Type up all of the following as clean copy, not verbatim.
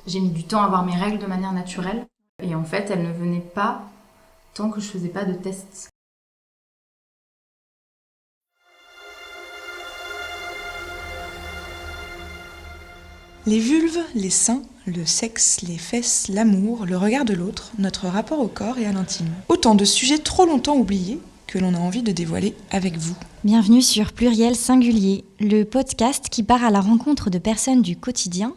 J'ai mis du temps à avoir mes règles de manière naturelle. Et en fait, elles ne venaient pas tant que je faisais pas de tests. Les vulves, les seins, le sexe, les fesses, l'amour, le regard de l'autre, notre rapport au corps et à l'intime. Autant de sujets trop longtemps oubliés que l'on a envie de dévoiler avec vous. Bienvenue sur Pluriel Singulier, le podcast qui part à la rencontre de personnes du quotidien,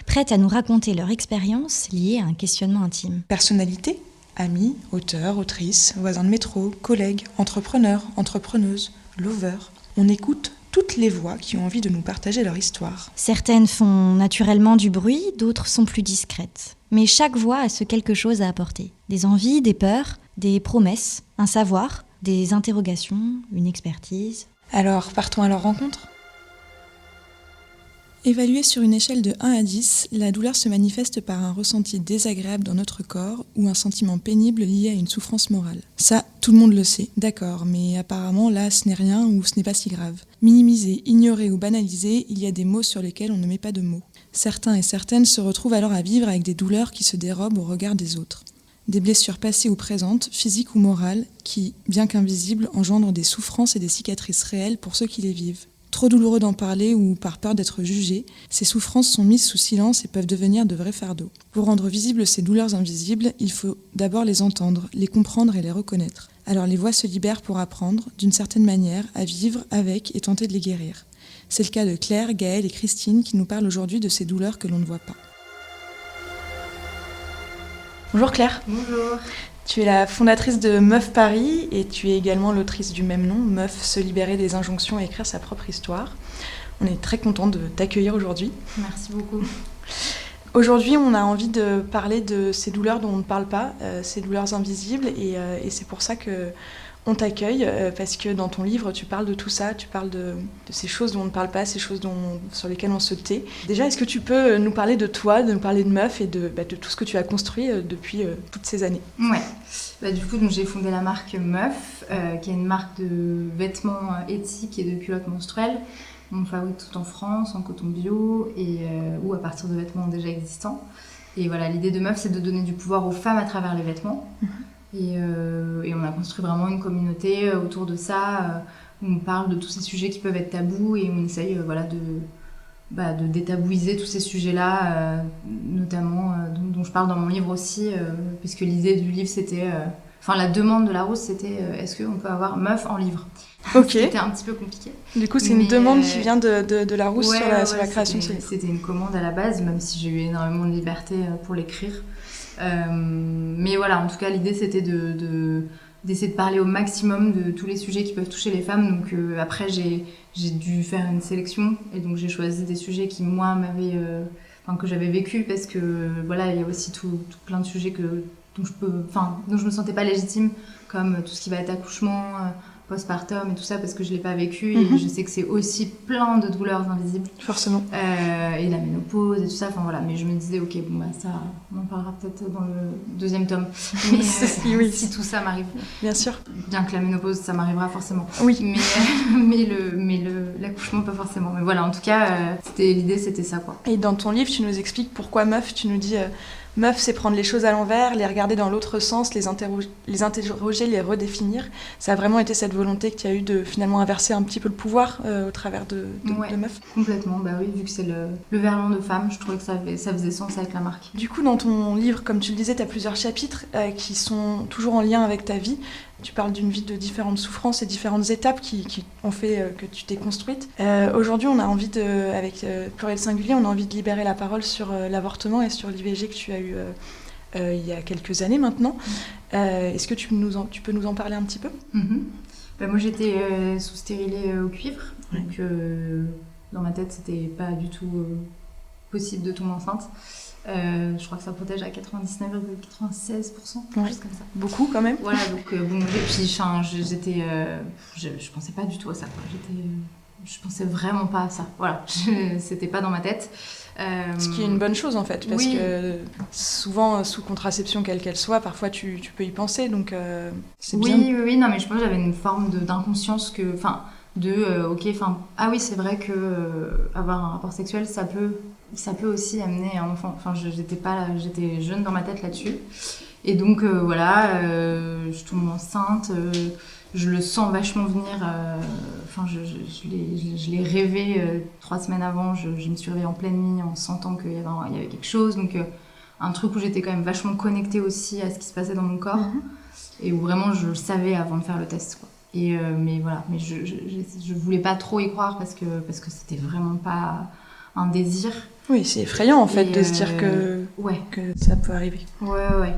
prêtes à nous raconter leur expérience liée à un questionnement intime. Personnalités, amis, auteurs, autrices, voisins de métro, collègues, entrepreneurs, entrepreneuses, lovers. On écoute toutes les voix qui ont envie de nous partager leur histoire. Certaines font naturellement du bruit, d'autres sont plus discrètes. Mais chaque voix a ce quelque chose à apporter. Des envies, des peurs, des promesses, un savoir, des interrogations, une expertise. Alors, partons à leur rencontre. Évaluée sur une échelle de 1 à 10, la douleur se manifeste par un ressenti désagréable dans notre corps ou un sentiment pénible lié à une souffrance morale. Ça, tout le monde le sait, d'accord, mais apparemment là, ce n'est rien ou ce n'est pas si grave. Minimisé, ignoré ou banalisé, il y a des mots sur lesquels on ne met pas de mots. Certains et certaines se retrouvent alors à vivre avec des douleurs qui se dérobent au regard des autres. Des blessures passées ou présentes, physiques ou morales, qui, bien qu'invisibles, engendrent des souffrances et des cicatrices réelles pour ceux qui les vivent. Trop douloureux d'en parler ou par peur d'être jugé, ces souffrances sont mises sous silence et peuvent devenir de vrais fardeaux. Pour rendre visibles ces douleurs invisibles, il faut d'abord les entendre, les comprendre et les reconnaître. Alors les voix se libèrent pour apprendre, d'une certaine manière, à vivre avec et tenter de les guérir. C'est le cas de Claire, Gaëlle et Christine qui nous parlent aujourd'hui de ces douleurs que l'on ne voit pas. Bonjour Claire. Bonjour. Tu es la fondatrice de Meuf Paris et tu es également l'autrice du même nom, Meuf, se libérer des injonctions et écrire sa propre histoire. On est très content de t'accueillir aujourd'hui. Merci beaucoup. Aujourd'hui, on a envie de parler de ces douleurs dont on ne parle pas, ces douleurs invisibles, et c'est pour ça qu'on t'accueille, parce que dans ton livre, tu parles de tout ça, tu parles de ces choses dont on ne parle pas, ces choses sur lesquelles on se tait. Déjà, est-ce que tu peux nous parler de toi, de nous parler de Meuf et de tout ce que tu as construit depuis toutes ces années ? Ouais. Du coup, donc, j'ai fondé la marque Meuf, qui est une marque de vêtements éthiques et de culottes menstruelles. On fabrique tout en France, en coton bio ou à partir de vêtements déjà existants. Et voilà, l'idée de Meuf, c'est de donner du pouvoir aux femmes à travers les vêtements. Et on a construit vraiment une communauté autour de ça, où on parle de tous ces sujets qui peuvent être tabous et on essaye de détabouiser tous ces sujets-là, notamment dont je parle dans mon livre aussi, puisque l'idée du livre, c'était... la demande de la Rousse, c'était est-ce qu'on peut avoir Meuf en livre ? Ok. C'était un petit peu compliqué. Du coup, c'est une demande qui vient de la Rousse sur la création de ce livre. C'était une commande à la base, même si j'ai eu énormément de liberté pour l'écrire. Mais voilà, en tout cas, l'idée, c'était d'essayer de parler au maximum de tous les sujets qui peuvent toucher les femmes. Donc après, j'ai dû faire une sélection et donc j'ai choisi des sujets qui, moi, que j'avais vécu parce que voilà, il y a aussi tout plein de sujets dont je me sentais pas légitime, comme tout ce qui va être accouchement, postpartum et tout ça, parce que je l'ai pas vécu et je sais que c'est aussi plein de douleurs invisibles. Forcément. Et la ménopause et tout ça, mais je me disais ok, ça on en parlera peut-être dans le 2e tome, mais oui. Si tout ça m'arrive, bien sûr, bien que la ménopause ça m'arrivera forcément, oui, mais l'accouchement pas forcément, mais voilà, en tout cas l'idée c'était ça, quoi. Et dans ton livre tu nous expliques pourquoi Meuf, tu nous dis Meuf, c'est prendre les choses à l'envers, les regarder dans l'autre sens, les interroger, les redéfinir. Ça a vraiment été cette volonté que tu as eue de finalement inverser un petit peu le pouvoir au travers de Meuf. Complètement, oui, vu que c'est le verlan de femme, je trouvais que ça faisait sens avec la marque. Du coup, dans ton livre, comme tu le disais, tu as plusieurs chapitres qui sont toujours en lien avec ta vie. Tu parles d'une vie de différentes souffrances et différentes étapes qui ont fait que tu t'es construite. Aujourd'hui, on a envie avec Pluriel Singulier, on a envie de libérer la parole sur l'avortement et sur l'IVG que tu as eu il y a quelques années maintenant. Est-ce que tu peux nous en parler un petit peu ? Moi, j'étais sous stérilet au cuivre, donc dans ma tête, c'était pas du tout possible de tomber enceinte. Je crois que ça protège à 99,96%, quelque chose comme ça. Beaucoup quand même. Voilà, donc et puis je pensais pas du tout à ça, quoi. Je pensais vraiment pas à ça. Voilà, c'était pas dans ma tête. Ce qui est une bonne chose en fait, parce que souvent sous contraception quelle qu'elle soit, parfois tu peux y penser, donc c'est bien. Oui, non, mais je pense que j'avais une forme d'inconscience c'est vrai que avoir un rapport sexuel, ça peut ça peut aussi amener un enfant. Enfin, j'étais jeune dans ma tête là-dessus. Et donc, voilà, je tombe enceinte, je le sens vachement venir. Enfin, je l'ai rêvé 3 semaines avant. Je me suis réveillée en pleine nuit en sentant qu'il y avait quelque chose. Donc, un truc où j'étais quand même vachement connectée aussi à ce qui se passait dans mon corps. Et où vraiment, je le savais avant de faire le test, quoi. Mais voilà, mais je voulais pas trop y croire parce que c'était vraiment pas un désir. Oui, c'est effrayant en fait de se dire que ça peut arriver. Ouais.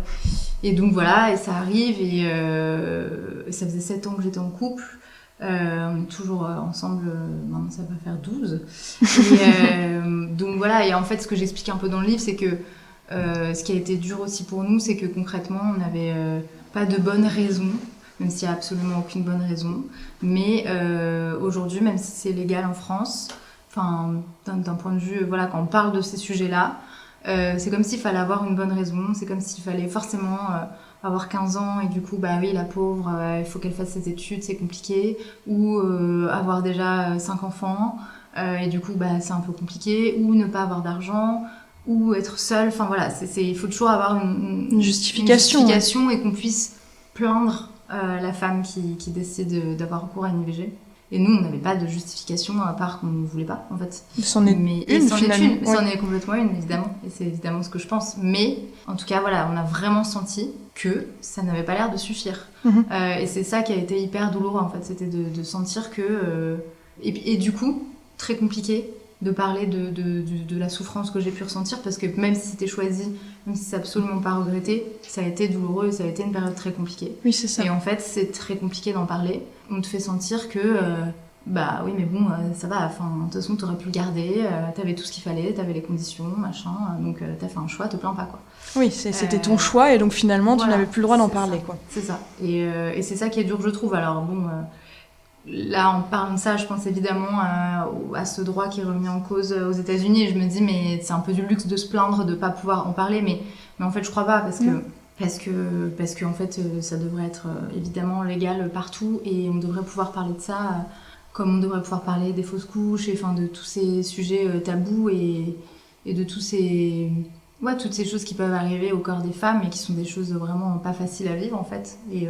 Et donc voilà, et ça arrive, et ça faisait 7 ans que j'étais en couple. On est toujours ensemble, maintenant ça va faire 12. Donc voilà, et en fait ce que j'explique un peu dans le livre, c'est que ce qui a été dur aussi pour nous, c'est que concrètement on n'avait pas de bonne raison, même s'il n'y a absolument aucune bonne raison. Mais aujourd'hui, même si c'est légal en France, d'un point de vue, voilà, quand on parle de ces sujets-là, c'est comme s'il fallait avoir une bonne raison, c'est comme s'il fallait forcément avoir 15 ans et du coup, bah oui, la pauvre, il faut qu'elle fasse ses études, c'est compliqué, ou avoir déjà 5 enfants, et du coup, bah, c'est un peu compliqué, ou ne pas avoir d'argent, ou être seule, enfin voilà, il faut toujours avoir une justification et qu'on puisse plaindre la femme qui décide d'avoir recours à une IVG. Et nous, on n'avait pas de justification à part qu'on ne voulait pas, en fait. C'en est complètement une, évidemment. Et c'est évidemment ce que je pense. Mais, en tout cas, voilà, on a vraiment senti que ça n'avait pas l'air de suffire. Et c'est ça qui a été hyper douloureux, en fait. C'était de sentir que... Et du coup, très compliqué de parler de la souffrance que j'ai pu ressentir, parce que même si c'était choisi, même si c'est absolument pas regretté, ça a été douloureux, ça a été une période très compliquée. Oui, c'est ça. Et en fait, c'est très compliqué d'en parler. On te fait sentir que, bah oui, mais bon, ça va, enfin, de toute façon, t'aurais pu le garder, t'avais tout ce qu'il fallait, t'avais les conditions, machin, donc t'as fait un choix, te plains pas, quoi. Oui, c'était ton choix, et donc finalement, tu n'avais plus le droit d'en parler, quoi. C'est ça. Et c'est ça qui est dur, je trouve. Alors bon... Là, en parlant de ça, je pense évidemment à ce droit qui est remis en cause aux États-Unis. Et je me dis, mais c'est un peu du luxe de se plaindre de ne pas pouvoir en parler. Mais en fait, je crois pas, parce que en fait, ça devrait être évidemment légal partout. Et on devrait pouvoir parler de ça comme on devrait pouvoir parler des fausses couches, et enfin, de tous ces sujets tabous et de tous ces... Ouais, toutes ces choses qui peuvent arriver au corps des femmes et qui sont des choses vraiment pas faciles à vivre, en fait. Et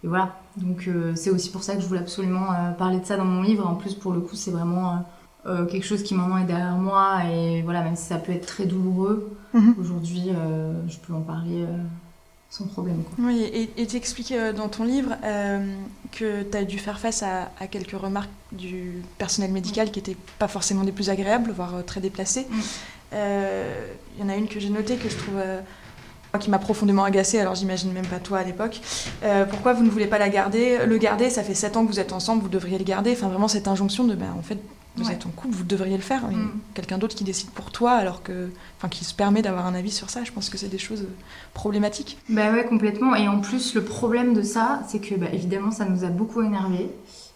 voilà, donc c'est aussi pour ça que je voulais absolument parler de ça dans mon livre. En plus, pour le coup, c'est vraiment quelque chose qui maintenant est derrière moi. Et voilà, même si ça peut être très douloureux, aujourd'hui, je peux en parler sans problème, quoi. Oui, et t'expliques dans ton livre que t'as dû faire face à quelques remarques du personnel médical qui n'étaient pas forcément des plus agréables, voire très déplacées. Il y en a une que j'ai notée que je trouve... qui m'a profondément agacée, alors j'imagine même pas toi à l'époque. Pourquoi vous ne voulez pas le garder, ça fait 7 ans que vous êtes ensemble, vous devriez le garder. Enfin, vraiment cette injonction de, en fait, vous êtes en couple, vous devriez le faire. Quelqu'un d'autre qui décide pour toi, alors que, qui se permet d'avoir un avis sur ça, je pense que c'est des choses problématiques. Bah ouais, complètement. Et en plus, le problème de ça, c'est que, évidemment, ça nous a beaucoup énervés.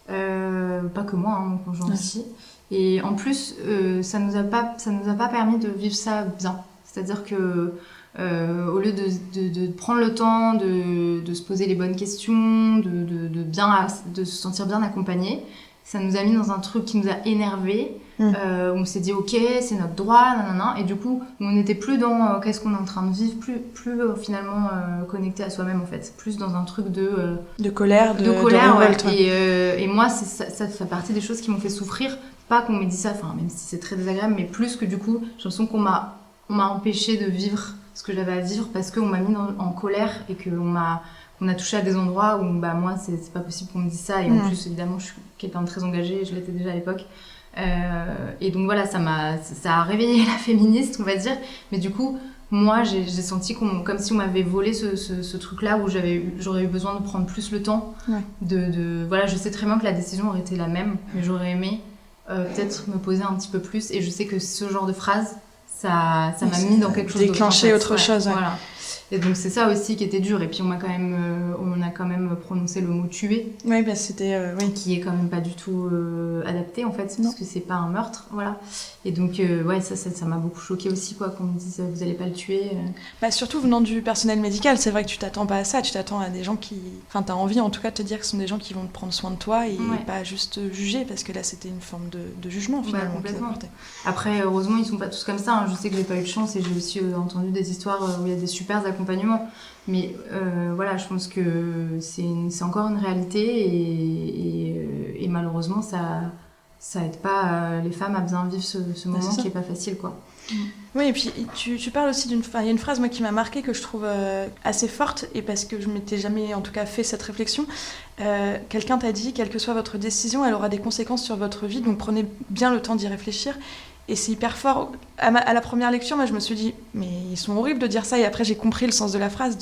Pas que moi, mon conjoint aussi. Et en plus, ça nous a pas permis de vivre ça bien. C'est-à-dire que au lieu de prendre le temps de se poser les bonnes questions, de se sentir bien accompagné, ça nous a mis dans un truc qui nous a énervés. On s'est dit ok, c'est notre droit, nanana, et du coup on n'était plus dans qu'est-ce qu'on est en train de vivre, plus finalement connecté à soi-même, en fait, plus dans un truc de colère, de révolte. Et moi ça fait partie des choses qui m'ont fait souffrir, pas qu'on m'ait dit ça, même si c'est très désagréable, mais plus que du coup j'ai l'impression qu'on m'a empêché de vivre ce que j'avais à vivre, parce qu'on m'a mis en colère et qu'on a touché à des endroits où moi c'est pas possible qu'on me dise ça. Et en plus évidemment je suis quelqu'un de très engagé, je l'étais déjà à l'époque, et donc voilà, ça a réveillé la féministe, on va dire. Mais du coup moi j'ai senti comme si on m'avait volé ce truc là où j'aurais eu besoin de prendre plus le temps. Voilà, je sais très bien que la décision aurait été la même, mais j'aurais aimé peut-être me poser un petit peu plus. Et je sais que ce genre de phrase, ça m'a mis dans quelque chose d'autre. Déclencher autre chose. Ouais. Voilà. Et donc c'est ça aussi qui était dur. Et puis on a quand même prononcé le mot tuer. Oui, bah c'était... oui. Qui est quand même pas du tout adapté en fait, parce que c'est pas un meurtre, voilà. Et donc ça m'a beaucoup choquée aussi, quoi, qu'on me dise vous allez pas le tuer. Bah, surtout venant du personnel médical, c'est vrai que tu t'attends pas à ça, tu t'attends à des gens qui... Enfin, t'as envie en tout cas de te dire que ce sont des gens qui vont te prendre soin de toi et pas juste juger, parce que là c'était une forme de jugement finalement. Complètement. Après, heureusement, ils sont pas tous comme ça, hein. Je sais que j'ai pas eu de chance et j'ai aussi entendu des histoires où il y a des super accompagnements. Mais voilà, je pense que c'est encore une réalité et malheureusement, ça aide pas les femmes à bien vivre ce moment qui est pas facile, quoi. Oui, et puis tu parles aussi il y a une phrase moi qui m'a marquée que je trouve assez forte, et parce que je m'étais jamais en tout cas fait cette réflexion. Quelqu'un t'a dit, quelle que soit votre décision, elle aura des conséquences sur votre vie, donc prenez bien le temps d'y réfléchir. Et c'est hyper fort. À la première lecture, moi je me suis dit, mais ils sont horribles de dire ça, et après j'ai compris le sens de la phrase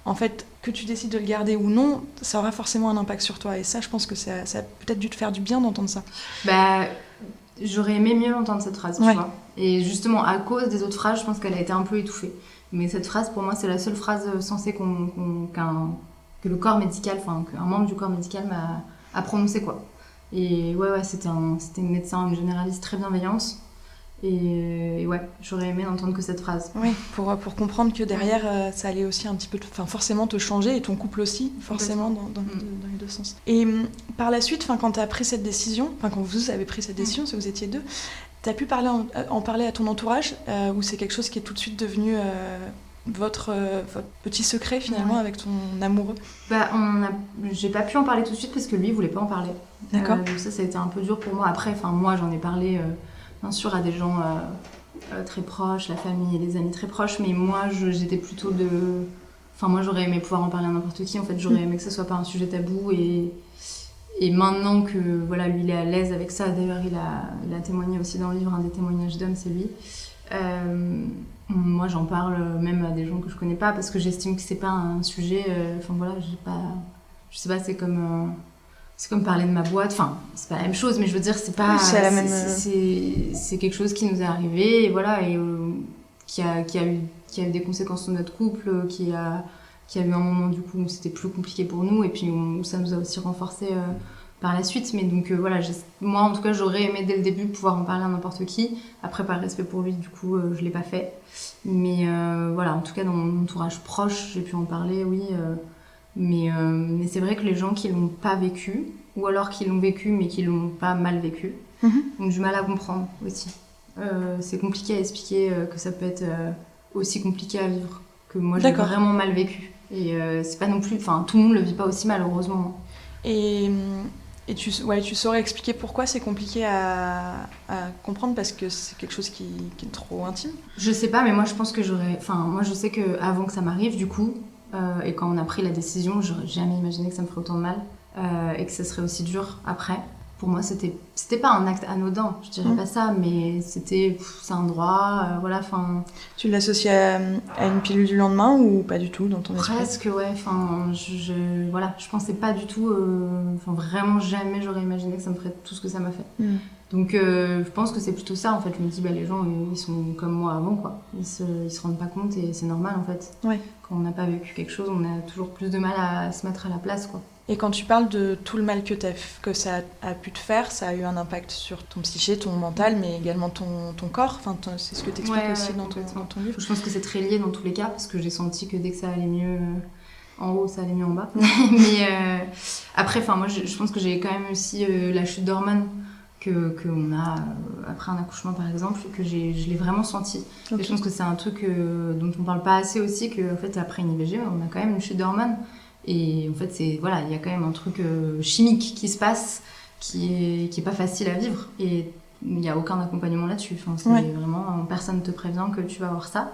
en fait, que tu décides de le garder ou non, ça aura forcément un impact sur toi. Et ça, je pense que ça a peut-être dû te faire du bien d'entendre ça. Bah, j'aurais aimé mieux entendre cette phrase, tu vois. Et justement, à cause des autres phrases, je pense qu'elle a été un peu étouffée. Mais cette phrase, pour moi, c'est la seule phrase censée que le corps médical, enfin, qu'un membre du corps médical a prononcé, quoi. Et c'était une médecin, une généraliste très bienveillante. Et j'aurais aimé n'entendre que cette phrase. Oui, pour comprendre que derrière, ça allait aussi un petit peu, forcément te changer, et ton couple aussi, forcément, dans les deux sens. Et par la suite, quand tu as pris cette décision, quand vous avez pris cette décision, si vous étiez deux, tu as pu en parler à ton entourage, ou c'est quelque chose qui est tout de suite devenu votre petit secret finalement avec ton amoureux? J'ai pas pu en parler tout de suite parce que lui, il voulait pas en parler. D'accord. Donc ça a été un peu dur pour moi. Après, moi, j'en ai parlé... bien sûr, à des gens très proches, la famille et des amis très proches, mais moi, j'étais plutôt de... Enfin, moi, j'aurais aimé pouvoir en parler à n'importe qui. En fait, j'aurais aimé que ce soit pas un sujet tabou. Et maintenant que, voilà, lui, il est à l'aise avec ça, d'ailleurs, il a témoigné aussi dans le livre, un des témoignages d'hommes, c'est lui. Moi, j'en parle même à des gens que je connais pas, parce que j'estime que c'est pas un sujet... Enfin, voilà, je sais pas, c'est comme parler de ma boîte, enfin, c'est pas la même chose, mais je veux dire, c'est pas... Oui, c'est la même... C'est quelque chose qui nous est arrivé, et voilà, et qui a eu des conséquences sur notre couple, qui a eu un moment, du coup, où c'était plus compliqué pour nous, et puis où ça nous a aussi renforcés par la suite. Mais donc, voilà, moi, en tout cas, j'aurais aimé, dès le début, pouvoir en parler à n'importe qui. Après, par respect pour lui, du coup, je l'ai pas fait. Mais voilà, en tout cas, dans mon entourage proche, j'ai pu en parler, oui... Mais c'est vrai que les gens qui l'ont pas vécu, ou alors qui l'ont vécu mais qui l'ont pas mal vécu, ont du mal à comprendre aussi. C'est compliqué à expliquer que ça peut être aussi compliqué à vivre, que moi j'ai vraiment mal vécu. Et c'est pas non plus, enfin tout le monde le vit pas aussi mal, heureusement. Et tu saurais expliquer pourquoi c'est compliqué à comprendre, parce que c'est quelque chose qui est trop intime? Je sais pas, mais moi je pense que moi je sais qu'avant que ça m'arrive, du coup, et quand on a pris la décision, j'aurais jamais imaginé que ça me ferait autant de mal et que ça serait aussi dur après. Pour moi, c'était pas un acte anodin, je dirais pas ça, mais c'est un droit, voilà, enfin... Tu l'associes à une pilule du lendemain ou pas du tout dans ton esprit? Presque, ouais, enfin, je pensais pas du tout, vraiment jamais j'aurais imaginé que ça me ferait tout ce que ça m'a fait. Donc je pense que c'est plutôt ça, en fait. Je me dis, les gens, ils sont comme moi avant, quoi. Ils se rendent pas compte et c'est normal, en fait. Ouais. Quand on n'a pas vécu quelque chose, on a toujours plus de mal à se mettre à la place, quoi. Et quand tu parles de tout le mal que ça a pu te faire, ça a eu un impact sur ton psyché, ton mental, mais également ton corps. Enfin, c'est ce que tu expliques aussi dans ton livre. Je pense que c'est très lié dans tous les cas, parce que j'ai senti que dès que ça allait mieux en haut, ça allait mieux en bas. Mais après, moi, je pense que j'ai quand même aussi la chute d'hormones qu'on a après un accouchement, par exemple, que je l'ai vraiment senti. Okay. Et je pense que c'est un truc dont on parle pas assez aussi, qu'en fait, après une IVG, on a quand même une chute d'hormones. Et en fait, il y a quand même un truc chimique qui se passe qui est pas facile à vivre. Et il n'y a aucun accompagnement là-dessus. Enfin, vraiment, personne ne te prévient que tu vas avoir ça.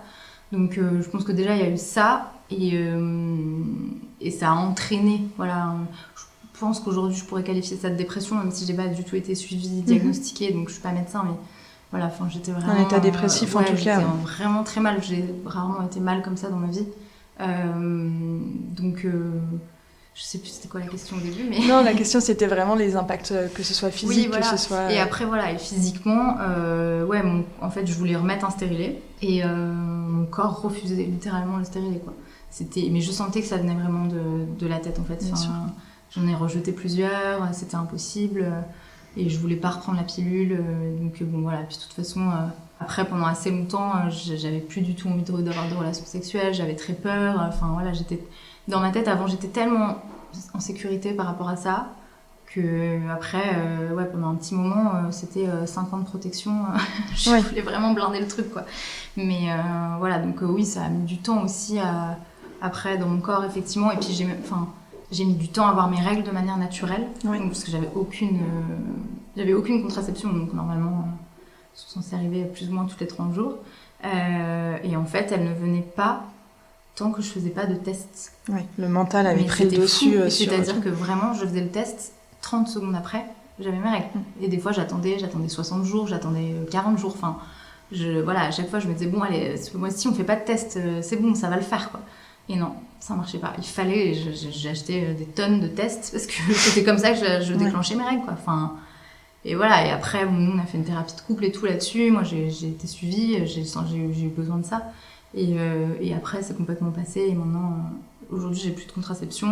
Donc, je pense que déjà, il y a eu ça. Et ça a entraîné. Voilà, je pense qu'aujourd'hui, je pourrais qualifier ça de dépression, même si j'ai pas du tout été suivie, diagnostiquée. Donc, je suis pas médecin, mais voilà, j'étais vraiment... Un état dépressif, en tout cas. J'étais vraiment très mal. J'ai rarement été mal comme ça dans ma vie. Donc je sais plus c'était quoi la question au début, mais... Non, la question c'était vraiment les impacts, que ce soit physique, oui, voilà. Que ce soit... Et après voilà, et physiquement, en fait je voulais remettre un stérilet et mon corps refusait littéralement le stérilet, quoi. Mais je sentais que ça venait vraiment de la tête en fait. Bien sûr. J'en ai rejeté plusieurs, c'était impossible. Et je voulais pas reprendre la pilule. Donc bon voilà, puis de toute façon, après pendant assez longtemps, j'avais plus du tout envie d'avoir de relations sexuelles, j'avais très peur. Enfin voilà, dans ma tête avant, j'étais tellement en sécurité par rapport à ça que après, pendant un petit moment, c'était 5 ans de protection. Je voulais vraiment blinder le truc quoi. Mais voilà, donc oui, ça a mis du temps aussi après dans mon corps effectivement. Et puis j'ai mis du temps à avoir mes règles de manière naturelle, donc, parce que j'avais aucune contraception, donc normalement sont censées arriver plus ou moins tous les 30 jours. Et en fait, elle ne venait pas tant que je faisais pas de test. Oui, le mental avait pris le dessus. C'est-à-dire que vraiment, je faisais le test, 30 secondes après, j'avais mes règles. Et des fois, j'attendais 60 jours, j'attendais 40 jours. Enfin, à chaque fois, je me disais, bon, allez, ce mois-ci, on fait pas de test, c'est bon, ça va le faire, quoi. Et non, ça marchait pas. Il fallait, j'ai acheté des tonnes de tests parce que c'était comme ça que je déclenchais mes règles, quoi. Enfin, et voilà, et après, nous, on a fait une thérapie de couple et tout là-dessus. Moi, j'ai été suivie, j'ai eu besoin de ça. Et après, c'est complètement passé. Et maintenant, aujourd'hui, j'ai plus de contraception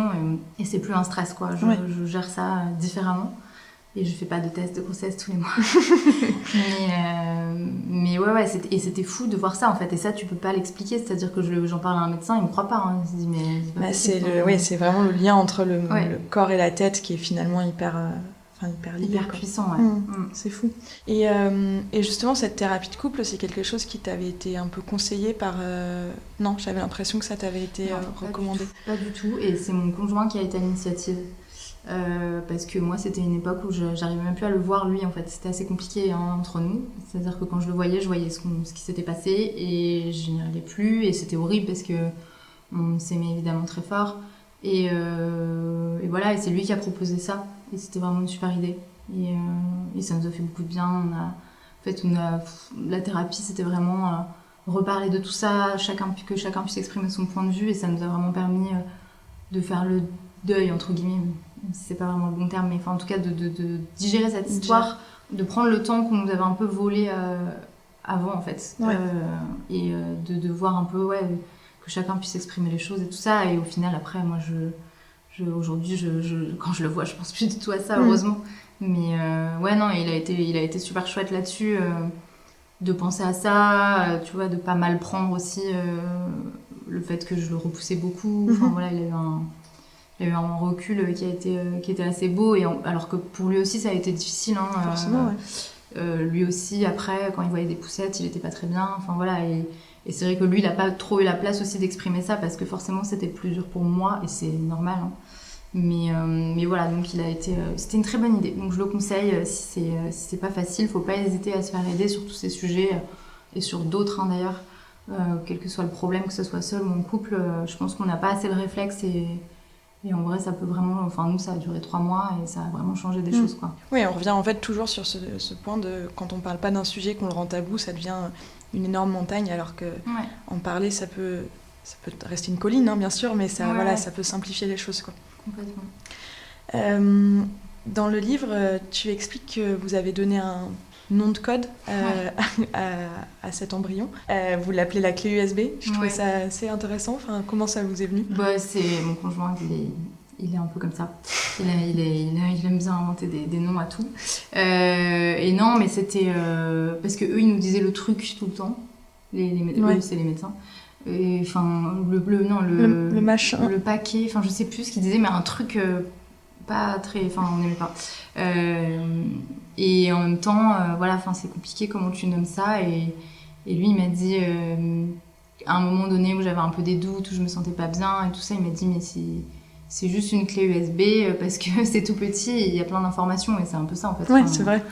et c'est plus un stress, quoi. Je gère ça différemment. Et je fais pas de tests de grossesse tous les mois. mais ouais, c'était fou de voir ça, en fait. Et ça, tu peux pas l'expliquer. C'est-à-dire que j'en parle à un médecin, il me croit pas. Hein. Il se dit, mais c'est vraiment le lien entre le corps et la tête qui est finalement hyper lié. Hyper puissant, ouais. C'est fou. Et justement, cette thérapie de couple, c'est quelque chose qui t'avait été un peu conseillé par... Non, j'avais l'impression que ça t'avait été recommandé. Pas du tout. Et c'est mon conjoint qui a été à l'initiative. Parce que moi, c'était une époque où j'arrivais même plus à le voir, lui, en fait. C'était assez compliqué entre nous. C'est-à-dire que quand je voyais ce qui s'était passé et je n'y arrivais plus. Et c'était horrible parce que on s'aimait évidemment très fort. Et voilà, et c'est lui qui a proposé ça. Et c'était vraiment une super idée. Et ça nous a fait beaucoup de bien. La thérapie, c'était vraiment reparler de tout ça, que chacun puisse exprimer son point de vue. Et ça nous a vraiment permis de faire le deuil, entre guillemets, même si c'est pas vraiment le bon terme, mais en tout cas de digérer cette histoire, de prendre le temps qu'on nous avait un peu volé avant, en fait. Et de voir un peu, que chacun puisse exprimer les choses et tout ça. Et au final, après, moi, aujourd'hui, quand je le vois, je pense plus du tout à ça, heureusement. Mais non, il a été super chouette là-dessus, de penser à ça, tu vois, de pas mal prendre aussi le fait que je le repoussais beaucoup. Enfin voilà, il a eu un recul qui était assez beau, alors que pour lui aussi, ça a été difficile. Hein, forcément, lui aussi, après, quand il voyait des poussettes, il était pas très bien. Enfin voilà, et c'est vrai que lui, il a pas trop eu la place aussi d'exprimer ça, parce que forcément, c'était plus dur pour moi, et c'est normal. Hein. Mais voilà, donc c'était une très bonne idée. Donc je le conseille, si c'est pas facile, faut pas hésiter à se faire aider sur tous ces sujets, et sur d'autres hein, d'ailleurs, quel que soit le problème, que ce soit seul ou en couple. Je pense qu'on n'a pas assez le réflexe, et en vrai, ça peut vraiment... Enfin, nous, ça a duré 3 mois et ça a vraiment changé des choses, quoi. Oui, on revient en fait toujours sur ce point de... Quand on parle pas d'un sujet, qu'on le rend tabou, ça devient une énorme montagne, alors que en parler, ça peut rester une colline, hein, bien sûr, mais ça, ça peut simplifier les choses, quoi. Complètement. Dans le livre, tu expliques que vous avez donné un nom de code à cet embryon. Vous l'appelez la clé USB. Je trouvais ça assez intéressant. Enfin, comment ça vous est venu ? C'est mon conjoint, il est un peu comme ça. Il aime bien inventer des noms à tout. Et non, mais c'était... parce qu'eux, ils nous disaient le truc tout le temps. Eux, c'est les médecins. Enfin, le machin. Le paquet, enfin, je sais plus ce qu'ils disaient, mais un truc... pas très... Enfin, on n'aimait pas. Et en même temps, c'est compliqué comment tu nommes ça. Et lui, il m'a dit, à un moment donné où j'avais un peu des doutes, où je me sentais pas bien et tout ça, il m'a dit, mais c'est juste une clé USB parce que c'est tout petit et il y a plein d'informations. Et c'est un peu ça, en fait. Oui, c'est vrai.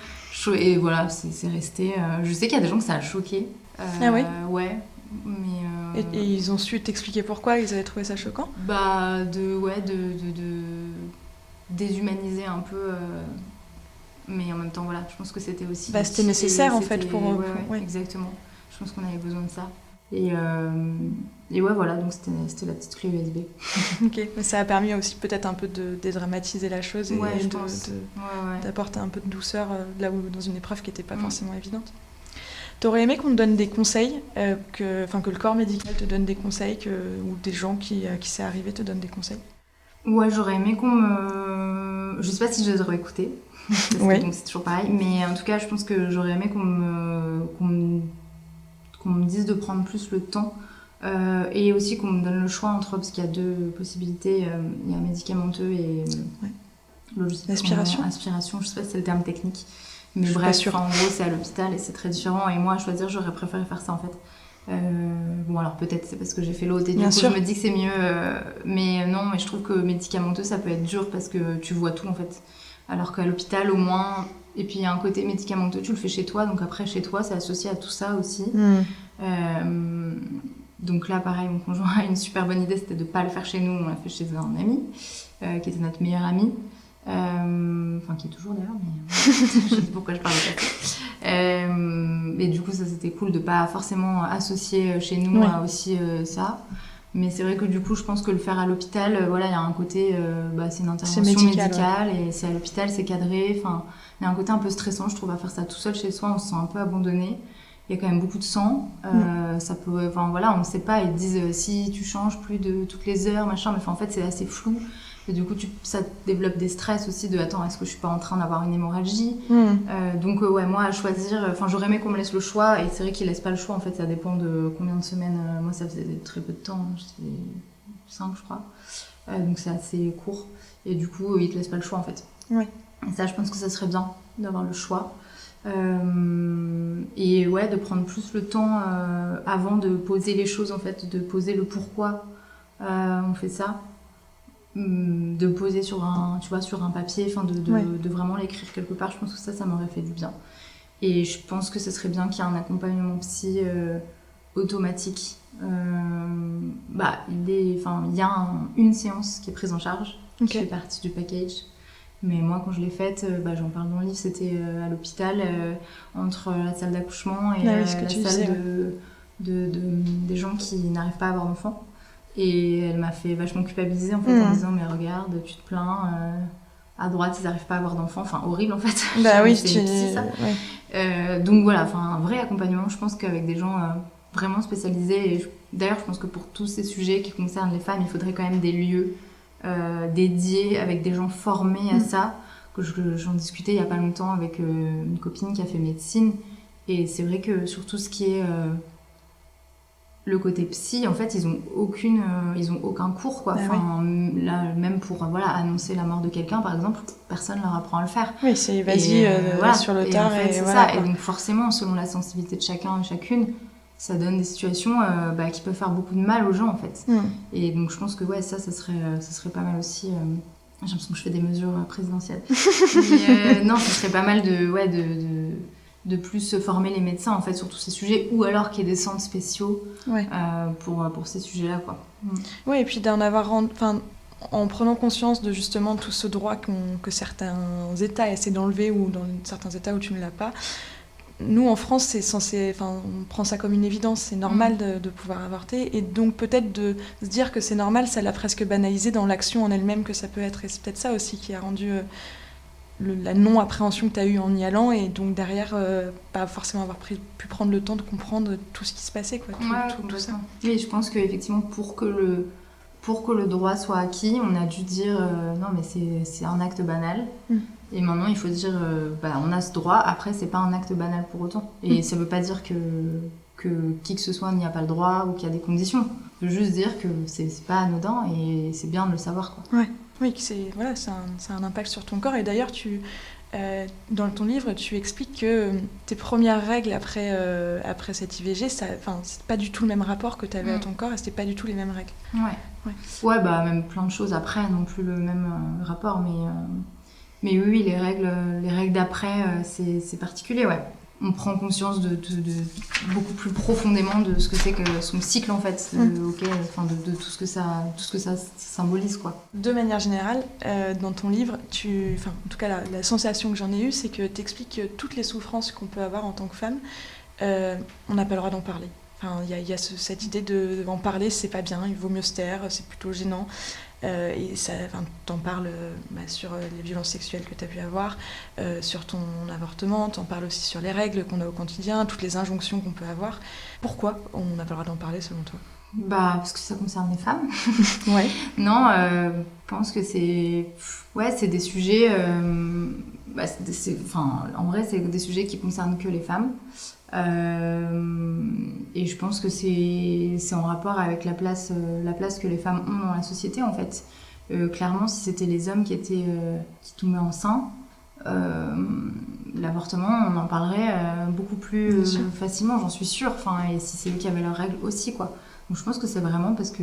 Et voilà, c'est resté... je sais qu'il y a des gens que ça a choqué. Ah oui ? Ouais, mais... Et ils ont su t'expliquer pourquoi ils avaient trouvé ça choquant ? De déshumaniser un peu, mais en même temps, je pense que c'était aussi... c'était nécessaire, en fait, pour... Exactement. Je pense qu'on avait besoin de ça. Et voilà, donc c'était la petite clé USB. Ok, mais ça a permis aussi peut-être un peu de dédramatiser la chose et d'apporter un peu de douceur là où dans une épreuve qui n'était pas forcément évidente. T'aurais aimé qu'on te donne des conseils, que le corps médical te donne des conseils, ou des gens qui c'est arrivé te donnent des conseils? Ouais, j'aurais aimé qu'on me... Je sais pas si je les aurais écoutés, parce que Ouais. bon, c'est toujours pareil, mais en tout cas, je pense que j'aurais aimé qu'on me dise de prendre plus le temps, et aussi qu'on me donne le choix entre, parce qu'il y a deux possibilités, il y a médicamenteux et L'aspiration. aspiration, je sais pas si c'est le terme technique, mais Je suis pas bref, sûre. en gros, c'est à l'hôpital et c'est très différent, et moi, à choisir, j'aurais préféré faire ça en fait. Bon, alors peut-être c'est parce que j'ai fait l'autre et du Bien coup sûr. je me dis que c'est mieux, mais non, mais je trouve que médicamenteux ça peut être dur parce que tu vois tout en fait. Alors qu'à l'hôpital au moins, et puis il y a un côté médicamenteux, tu le fais chez toi, donc après chez toi c'est associé à tout ça aussi. Donc là pareil, mon conjoint a une super bonne idée, c'était de pas le faire chez nous, on l'a fait chez un ami, qui était notre meilleur ami. Enfin qui est toujours d'ailleurs, mais je sais pas pourquoi je parle de ça. Et du coup ça c'était cool de pas forcément associer chez nous à aussi ça, mais c'est vrai que du coup je pense que le faire à l'hôpital, voilà, il y a un côté c'est une intervention médicale et c'est à l'hôpital, c'est cadré, enfin il y a un côté un peu stressant je trouve à faire ça tout seul chez soi, on se sent un peu abandonné. Il y a quand même beaucoup de sang, ça peut, enfin voilà, on ne sait pas, ils disent si tu changes plus de toutes les heures machin, mais en fait c'est assez flou. Et du coup, ça développe des stress aussi de attends, est-ce que je suis pas en train d'avoir une hémorragie? Donc ouais, moi à choisir, enfin j'aurais aimé qu'on me laisse le choix, et c'est vrai qu'ils laissent pas le choix en fait, ça dépend de combien de semaines. Moi ça faisait très peu de temps, j'étais 5 je crois, donc c'est assez court, et du coup ils te laissent pas le choix en fait. Ouais. Et ça je pense que ça serait bien d'avoir le choix. Et ouais, de prendre plus le temps avant de poser les choses en fait, de poser le pourquoi on fait ça. De poser sur un papier, enfin de vraiment l'écrire quelque part, je pense que ça m'aurait fait du bien. Et je pense que ce serait bien qu'il y ait un accompagnement psy automatique. Il y a une séance qui est prise en charge, qui fait partie du package. Mais moi, quand je l'ai faite, j'en parle dans le livre, c'était à l'hôpital, entre la salle d'accouchement et la salle des gens qui n'arrivent pas à avoir d'enfants. Et elle m'a fait vachement culpabiliser en fait, en disant mais regarde, tu te plains, à droite ils n'arrivent pas à avoir d'enfants, enfin horrible en fait. Bah oui, c'est ça. Ouais. Donc voilà, enfin un vrai accompagnement, je pense qu'avec des gens vraiment spécialisés, et d'ailleurs je pense que pour tous ces sujets qui concernent les femmes, il faudrait quand même des lieux dédiés avec des gens formés à ça. J'en discutais il y a pas longtemps avec une copine qui a fait médecine, et c'est vrai que sur tout ce qui est le côté psy, en fait, ils ont aucun cours, quoi. Là, même pour annoncer la mort de quelqu'un, par exemple, personne leur apprend à le faire. Oui, c'est vas-y sur le tard. En fait, c'est ça. Et donc, forcément, selon la sensibilité de chacun et chacune, ça donne des situations qui peuvent faire beaucoup de mal aux gens, en fait. Et donc, je pense que ça serait pas mal aussi. J'ai l'impression que je fais des mesures présidentielles. Mais non, ce serait pas mal de plus former les médecins en fait sur tous ces sujets, ou alors qu'il y ait des centres spéciaux pour ces sujets-là, quoi. Oui, et puis d'en avoir en prenant conscience de justement tout ce droit que certains États essaient d'enlever, ou dans certains États où tu ne l'as pas. Nous, en France, c'est censé, on prend ça comme une évidence, c'est normal de pouvoir avorter, et donc peut-être de se dire que c'est normal, ça l'a presque banalisé dans l'action en elle-même que ça peut être, et c'est peut-être ça aussi qui a rendu la non-appréhension que tu as eue en y allant, et donc derrière, pas forcément avoir pu prendre le temps de comprendre tout ce qui se passait, quoi, tout ça. Oui, je pense qu'effectivement, pour que le droit soit acquis, on a dû dire non, mais c'est un acte banal. Et maintenant, il faut dire on a ce droit, après, c'est pas un acte banal pour autant. Et ça veut pas dire que qui que ce soit n'y a pas le droit ou qu'il y a des conditions. Ça veut juste dire que c'est pas anodin et c'est bien de le savoir, quoi. Ouais. Oui, ça a un impact sur ton corps. Et d'ailleurs, dans ton livre, tu expliques que tes premières règles après cette IVG, c'est pas du tout le même rapport que tu avais à ton corps, et c'était pas du tout les mêmes règles. Ouais, même plein de choses après, non plus le même rapport, mais oui, les règles d'après, c'est particulier, ouais. On prend conscience de beaucoup plus profondément de ce que c'est que son cycle, en fait, de tout ce que ça symbolise, quoi. De manière générale, dans ton livre, en tout cas la sensation que j'en ai eue, c'est que tu expliques que toutes les souffrances qu'on peut avoir en tant que femme, on n'a pas le droit d'en parler. Il y a cette idée d'en parler, c'est pas bien, il vaut mieux se taire, c'est plutôt gênant. et ça, t'en parles sur les violences sexuelles que tu as pu avoir, sur ton avortement, t'en parles aussi sur les règles qu'on a au quotidien, toutes les injonctions qu'on peut avoir. Pourquoi on n'a pas le droit d'en parler selon toi ? Parce que ça concerne les femmes. Ouais. Non, je pense que c'est des sujets. En vrai, c'est des sujets qui concernent que les femmes. Et je pense que c'est en rapport avec la place que les femmes ont dans la société, en fait. Clairement, si c'était les hommes qui tombaient enceintes, l'avortement, on en parlerait beaucoup plus facilement, j'en suis sûre. Et si c'est eux qui avaient leurs règles aussi, quoi. Donc je pense que c'est vraiment parce que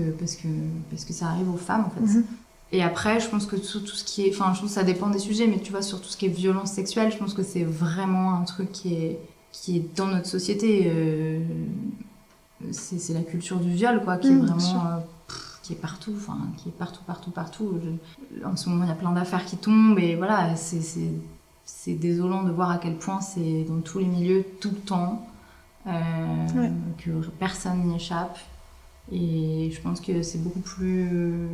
ça arrive aux femmes, en fait. Mm-hmm. Et après, je pense que tout ce qui est... je pense que ça dépend des sujets, mais tu vois, sur tout ce qui est violence sexuelle, je pense que c'est vraiment un truc qui est dans notre société. C'est la culture du viol, quoi, qui est vraiment... qui est partout, qui est partout. En ce moment, il y a plein d'affaires qui tombent, et voilà, c'est désolant de voir à quel point c'est dans tous les milieux, tout le temps, que personne n'y échappe. Et je pense que c'est beaucoup plus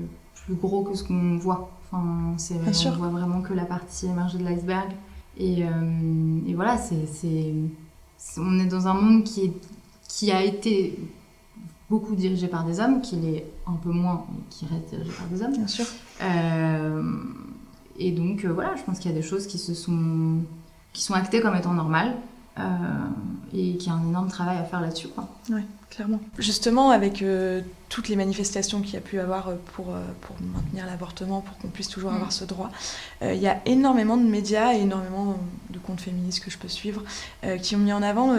gros que ce qu'on voit. On voit vraiment que la partie émergée de l'iceberg. Et voilà, on est dans un monde qui a été beaucoup dirigé par des hommes, qui l'est un peu moins, mais qui reste dirigé par des hommes. Bien sûr. Et donc, voilà, je pense qu'il y a des choses qui sont actées comme étant normales. Et qu'il y a un énorme travail à faire là-dessus, quoi. Ouais, clairement. Justement, avec toutes les manifestations qu'il y a pu avoir pour maintenir l'avortement, pour qu'on puisse toujours avoir ce droit, il y a énormément de médias et énormément de comptes féministes que je peux suivre qui ont mis en avant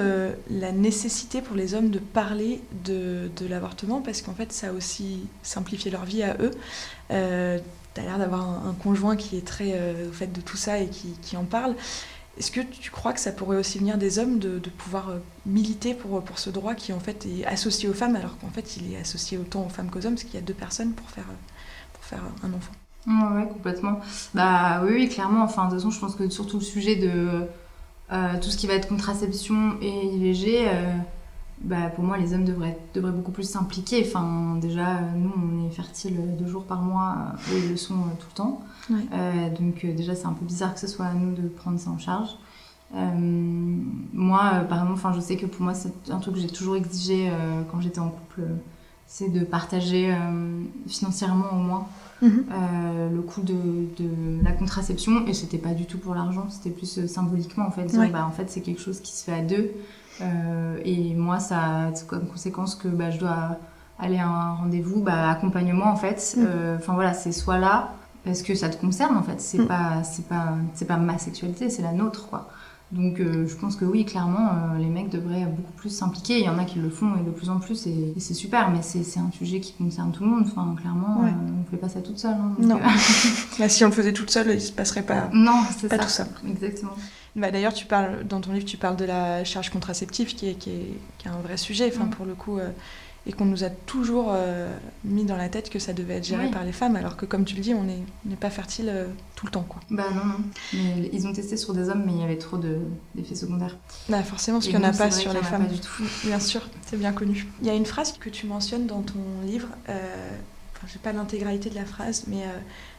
la nécessité pour les hommes de parler de l'avortement, parce qu'en fait, ça a aussi simplifié leur vie à eux. T'as l'air d'avoir un conjoint qui est très au fait de tout ça et qui en parle. Est-ce que tu crois que ça pourrait aussi venir des hommes de pouvoir militer pour ce droit qui en fait est associé aux femmes, alors qu'en fait il est associé autant aux femmes qu'aux hommes, parce qu'il y a 2 personnes pour faire un enfant? Ouais, complètement. Oui, clairement. De toute façon, je pense que surtout le sujet de tout ce qui va être contraception et IVG, pour moi, les hommes devraient beaucoup plus s'impliquer. Déjà, nous, on est fertiles 2 jours par mois, eux, ils le sont tout le temps. Ouais. Donc, déjà, c'est un peu bizarre que ce soit à nous de prendre ça en charge. Moi, par exemple, je sais que pour moi, c'est un truc que j'ai toujours exigé quand j'étais en couple, c'est de partager financièrement au moins le coût de la contraception. Et c'était pas du tout pour l'argent, c'était plus symboliquement, en fait. Dire, en fait, c'est quelque chose qui se fait à 2. Et moi, ça a comme conséquence que je dois aller à un rendez-vous, accompagnement, en fait. Voilà, c'est soit là parce que ça te concerne, en fait. C'est pas ma sexualité, c'est la nôtre, quoi. Donc je pense que oui, clairement, les mecs devraient beaucoup plus s'impliquer. Il y en a qui le font et de plus en plus, et c'est super, mais c'est un sujet qui concerne tout le monde. Clairement, on ne fait pas ça toute seule. Hein, non. Si on le faisait toute seule, il ne se passerait pas, pas tout ça. Exactement. D'ailleurs, dans ton livre, tu parles de la charge contraceptive, qui est un vrai sujet, pour le coup, et qu'on nous a toujours mis dans la tête que ça devait être géré par les femmes, alors que, comme tu le dis, on n'est pas fertile tout le temps, quoi. Non. Mais ils ont testé sur des hommes, mais il y avait trop d'effets secondaires. Forcément, parce qu'il n'y en a pas sur les femmes. Pas du tout. Bien sûr, c'est bien connu. Il y a une phrase que tu mentionnes dans ton livre, je n'ai pas l'intégralité de la phrase, mais...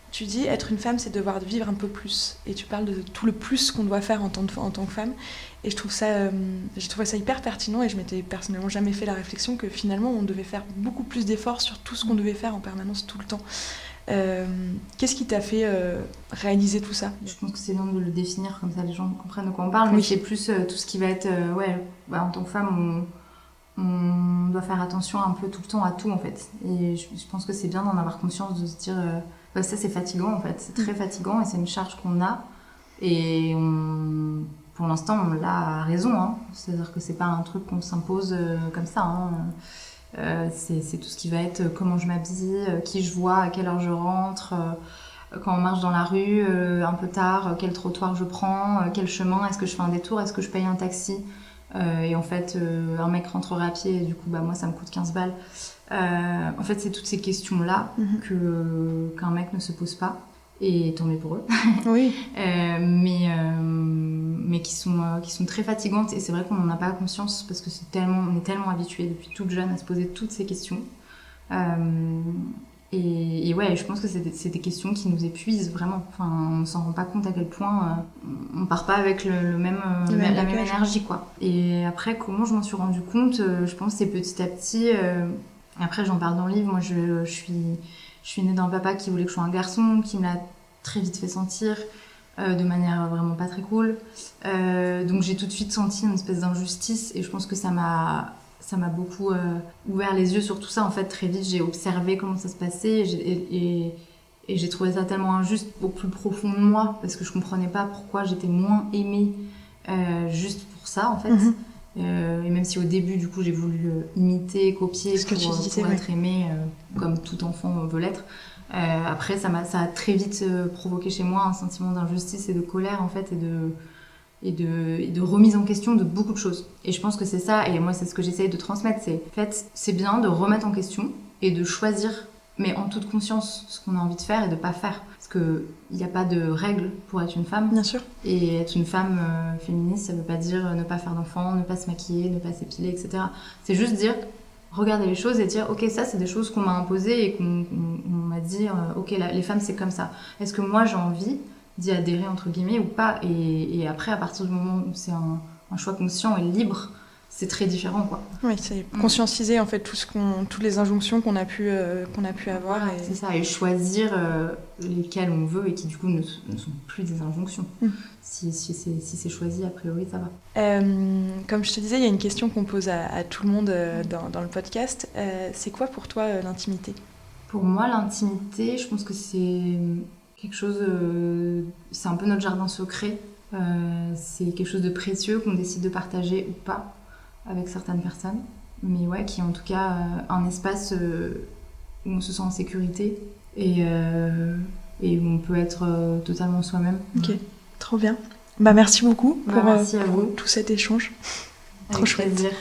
tu dis, être une femme, c'est devoir vivre un peu plus. Et tu parles de tout le plus qu'on doit faire en tant que femme. Et j'ai trouvé ça hyper pertinent, et je m'étais personnellement jamais fait la réflexion que finalement, on devait faire beaucoup plus d'efforts sur tout ce qu'on devait faire en permanence, tout le temps. Qu'est-ce qui t'a fait réaliser tout ça ? Je pense que c'est bien de le définir, comme ça les gens comprennent de quoi on parle. Mais c'est plus tout ce qui va être... en tant que femme, on doit faire attention un peu tout le temps à tout, en fait. Et je pense que c'est bien d'en avoir conscience, de se dire... ça, c'est fatigant, en fait. C'est très fatigant, et c'est une charge qu'on a. Et pour l'instant, on l'a à raison. Hein. C'est-à-dire que c'est pas un truc qu'on s'impose comme ça. Hein. C'est tout ce qui va être comment je m'habille, qui je vois, à quelle heure je rentre, quand on marche dans la rue, un peu tard, quel trottoir je prends, quel chemin, est-ce que je fais un détour, est-ce que je paye un taxi. Et en fait, un mec rentrerait à pied, et du coup, moi, ça me coûte 15 balles. En fait, c'est toutes ces questions-là qu'un mec ne se pose pas, et tant mieux pour eux. Oui. Mais qui sont très fatigantes, et c'est vrai qu'on n'en a pas conscience parce que on est tellement habitués depuis toute jeune à se poser toutes ces questions. Et ouais, je pense que c'est des questions qui nous épuisent vraiment. Enfin, on s'en rend pas compte à quel point on part pas avec la même énergie, quoi. Et après, comment je m'en suis rendu compte, je pense que c'est petit à petit. Après, j'en parle dans le livre. Moi, je suis née d'un papa qui voulait que je sois un garçon, qui me l'a très vite fait sentir, de manière vraiment pas très cool. Donc j'ai tout de suite senti une espèce d'injustice, et je pense que ça m'a beaucoup ouvert les yeux sur tout ça. En fait, très vite, j'ai observé comment ça se passait, et j'ai trouvé ça tellement injuste au plus profond de moi, parce que je comprenais pas pourquoi j'étais moins aimée juste pour ça, en fait. Et même si au début, du coup, j'ai voulu imiter, copier pour être aimée comme tout enfant veut l'être. Après, ça a très vite provoqué chez moi un sentiment d'injustice et de colère, en fait, et de remise en question de beaucoup de choses. Et je pense que c'est ça, et moi c'est ce que j'essaye de transmettre, en fait, c'est bien de remettre en question et de choisir, mais en toute conscience, ce qu'on a envie de faire et de pas faire. Parce qu'il n'y a pas de règle pour être une femme. Bien sûr. Et être une femme féministe, ça veut pas dire ne pas faire d'enfants, ne pas se maquiller, ne pas s'épiler, etc. C'est juste dire, regarder les choses et dire, ok, ça c'est des choses qu'on m'a imposées et qu'on m'a dit, ok, les femmes c'est comme ça. Est-ce que moi j'ai envie d'y adhérer entre guillemets ou pas, et après à partir du moment où c'est un choix conscient et libre, c'est très différent, quoi. Oui, c'est conscientiser en fait toutes les injonctions qu'on a pu avoir. Voilà, c'est ça, et choisir lesquelles on veut et qui du coup ne sont plus des injonctions. Si c'est choisi, a priori ça va. Comme je te disais, il y a une question qu'on pose à tout le monde dans le podcast. C'est quoi pour toi l'intimité ? Pour moi, l'intimité, je pense que c'est quelque chose, c'est un peu notre jardin secret. C'est quelque chose de précieux qu'on décide de partager ou pas avec certaines personnes, mais ouais, qui est en tout cas un espace où on se sent en sécurité et où on peut être totalement soi-même. Ok, trop bien. Bah merci beaucoup merci à vous. Tout cet échange. Trop chouette. Plaisir.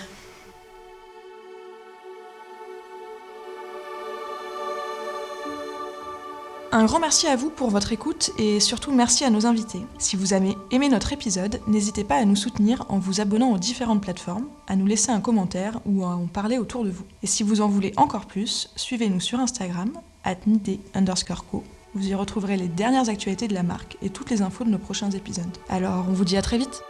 Un grand merci à vous pour votre écoute et surtout merci à nos invités. Si vous avez aimé notre épisode, n'hésitez pas à nous soutenir en vous abonnant aux différentes plateformes, à nous laisser un commentaire ou à en parler autour de vous. Et si vous en voulez encore plus, suivez-nous sur Instagram, @nidé_co. Vous y retrouverez les dernières actualités de la marque et toutes les infos de nos prochains épisodes. Alors on vous dit à très vite.